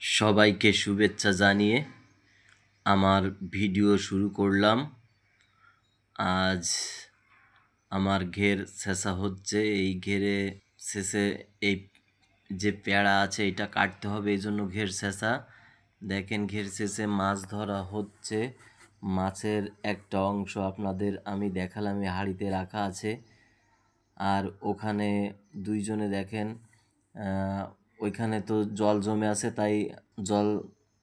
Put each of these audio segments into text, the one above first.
সবাইকে শুভেচ্ছা জানিয়ে আমার ভিডিও শুরু করলাম। আজ আমার ঘের ছেঁচা হচ্ছে। এই ঘেরে শেষে এই যে পেয়ারা আছে এটা কাটতে হবে, এই জন্য ঘের ছেঁচা। দেখেন ঘের শেষে মাছ ধরা হচ্ছে। মাছের একটা অংশ আপনাদের আমি দেখালাম, এই হাঁড়িতে রাখা আছে। আর ওখানে দুইজনে দেখেন ওইখানে তো জল জমে আছে, তাই জল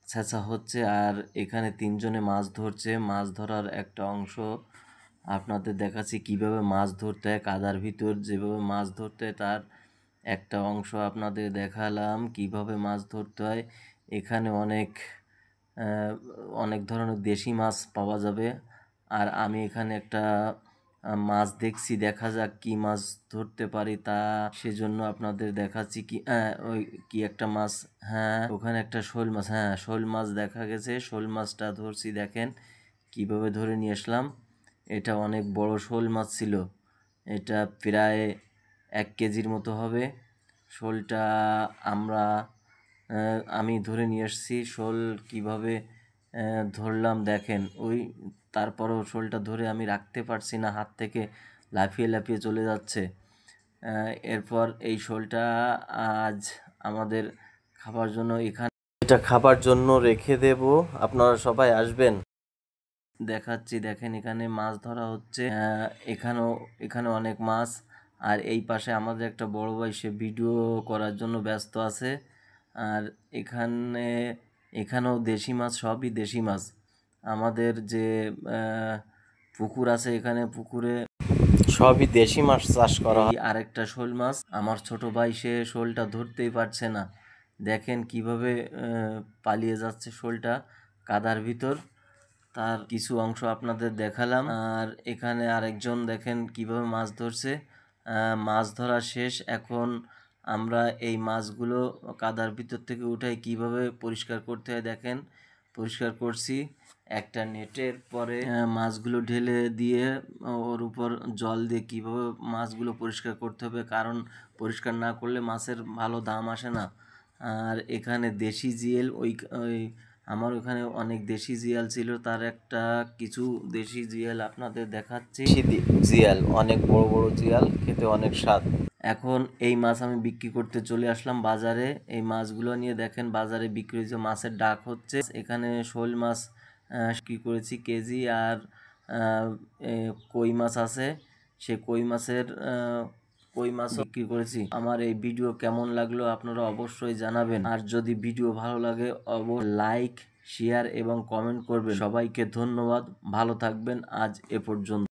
ছেঁচা হচ্ছে। আর এখানে তিনজনে মাছ ধরছে। মাছ ধরার একটা অংশ আপনাদের দেখাচ্ছি কিভাবে মাছ ধরতে হয়। কাদার ভিতর যেভাবে মাছ ধরতে হয় তার একটা অংশ আপনাদের দেখালাম কিভাবে মাছ ধরতে হয়। এখানে অনেক ধরনের দেশি মাছ পাওয়া যাবে। আর আমি এখানে একটা মাছ দেখছি, দেখা যাক কি মাছ ধরতে পারি, তা সেজন্য আপনাদের দেখাচ্ছি। ওই কি একটা মাছ, হ্যাঁ ওখানে একটা শোল মাছ, হ্যাঁ শোল মাছ দেখা গেছে। শোল মাছটা ধরছি, দেখেন কিভাবে ধরে নিয়ে আসলাম। এটা অনেক বড় শোল মাছ ছিল, এটা প্রায় 1 কেজির মতো হবে। শোলটা আমি ধরে নিয়ে এসেছি। শোল কিভাবে ধরলাম দেখেন, তারপরও শোলটা ধরে আমি রাখতে পারছি না, হাত থেকে লাফিয়ে লাফিয়ে চলে যাচ্ছে। এরপর এই শোলটা আজ আমাদের খাবার জন্য এটা খাবার জন্য রেখে দেব, আপনারা সবাই আসবেন। দেখাচ্ছি, দেখেন এখানে মাছ ধরা হচ্ছে। এখানে অনেক মাছ। আর এই পাশে আমাদের একটা বড় ভাই, সে ভিডিও করার জন্য ব্যস্ত আছে। আর এখানেও দেশি মাছ, সবই দেশি মাছ। আমাদের যে পুকুর আছে, এখানে পুকুরে সবই দেশি মাছ চাষ করা হয়। আরেকটা শোল মাছ, আমার ছোট ভাই সে শোলটা ধরতেই পারছে না। দেখেন কিভাবে পালিয়ে যাচ্ছে শোলটা কাদার ভিতর। তার কিছু অংশ আপনাদের দেখালাম। আর এখানে আরেকজন দেখেন কিভাবে মাছ ধরছে। মাছ ধরা শেষ। এখন আমরা এই মাছগুলো কাদার ভিতর থেকে উঠাই কিভাবে পরিষ্কার করতে হয় দেখেন। পরিষ্কার করছি একটা নেটের পরে, মাছগুলো ঢেলে দিয়ে ওর উপর জল দিয়ে কিভাবে মাছগুলো পরিষ্কার করতে হবে, কারণ পরিষ্কার না করলে মাছের ভালো দাম আসে না। আর এখানে দেশি জিয়েল, ওই আমার ওখানে অনেক দেশি জিয়াল ছিল, তার কিছু দেশি জিয়াল আপনাদের দেখাচ্ছি। জিয়াল অনেক বড় বড় জিয়াল, খেতে অনেক স্বাদ। এখন এই মাছ আমি বিক্রি করতে চলে আসলাম বাজারে। এই মাছগুলো নিয়ে দেখেন বাজারে বিক্রি হচ্ছে, মাছের ডাক হচ্ছে। এখানে শোল মাছ বিক্রি করেছি কেজি। আর কই মাছ আছে, সে কই মাছও বিক্রি করেছি। আমার এই ভিডিও কেমন লাগলো আপনারা অবশ্যই জানাবেন। আর যদি ভিডিও ভালো লাগে লাইক, শেয়ার এবং কমেন্ট করবেন। সবাইকে ধন্যবাদ, ভালো থাকবেন। আজ এ পর্যন্ত।